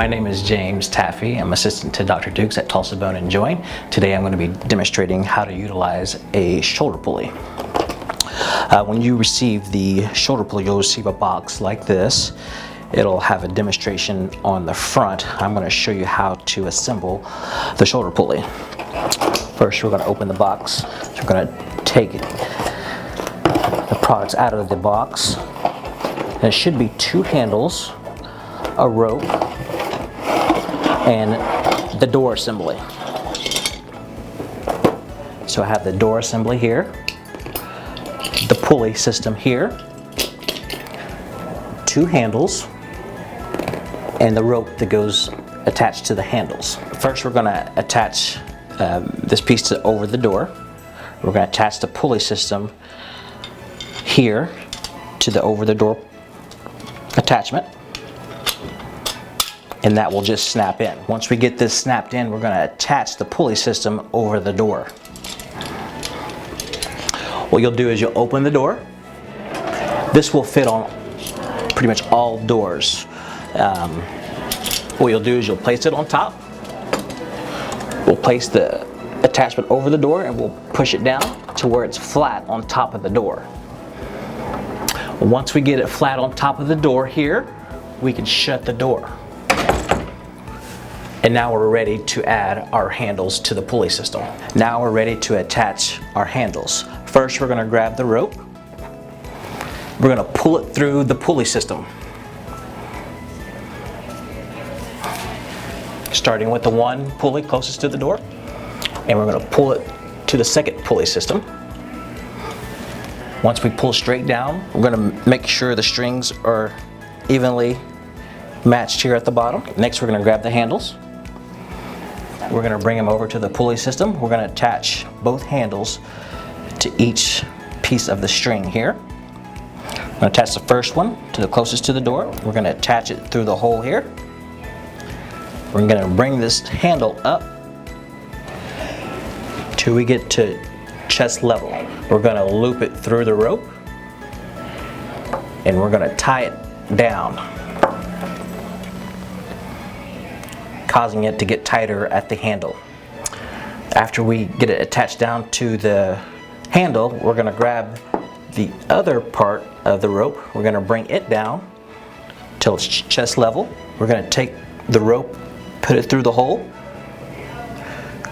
My name is James Taffee. I'm assistant to Dr. Dukes at Tulsa Bone and Joint. Today I'm going to be demonstrating how to utilize a shoulder pulley. When you receive the shoulder pulley, you'll receive a box like this. It'll have a demonstration on the front. I'm going to show you how to assemble the shoulder pulley. First, we're going to open the box. So we're going to take the products out of the box. And it should be two handles, a rope, and the door assembly. So I have the door assembly here, the pulley system here, two handles, and the rope that goes attached to the handles. First, we're going to attach this piece over the door. We're going to attach the pulley system here to the over the door attachment, and that will just snap in. Once we get this snapped in, we're going to attach the pulley system over the door. What you'll do is you'll open the door. This will fit on pretty much all doors. What you'll do is you'll place it on top. We'll place the attachment over the door and we'll push it down to where it's flat on top of the door. Once we get it flat on top of the door here, we can shut the door. And now we're ready to add our handles to the pulley system. Now we're ready to attach our handles. First, we're going to grab the rope. We're going to pull it through the pulley system. Starting with the one pulley closest to the door. And we're going to pull it to the second pulley system. Once we pull straight down, we're going to make sure the strings are evenly matched here at the bottom. Next, we're going to grab the handles. We're going to bring them over to the pulley system. We're going to attach both handles to each piece of the string here. I'm going to attach the first one to the closest to the door. We're going to attach it through the hole here. We're going to bring this handle up till we get to chest level. We're going to loop it through the rope and we're going to tie it down, causing it to get tighter at the handle. After we get it attached down to the handle, we're going to grab the other part of the rope. We're going to bring it down till it's chest level. We're going to take the rope, put it through the hole,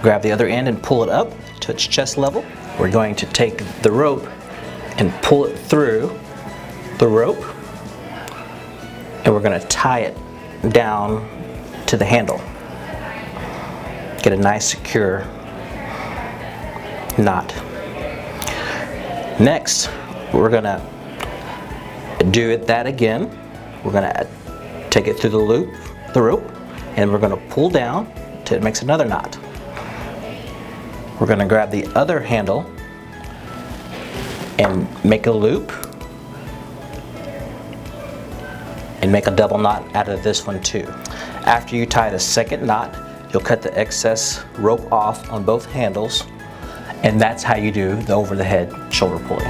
grab the other end and pull it up to its chest level. We're going to take the rope and pull it through the rope, and we're going to tie it down to the handle. Get a nice secure knot. Next, we're going to do that again. We're going to take it through the rope, and we're going to pull down till it makes another knot. We're going to grab the other handle and make a loop and make a double knot out of this one too. After you tie the second knot, you'll cut the excess rope off on both handles, and that's how you do the over the head shoulder pulley.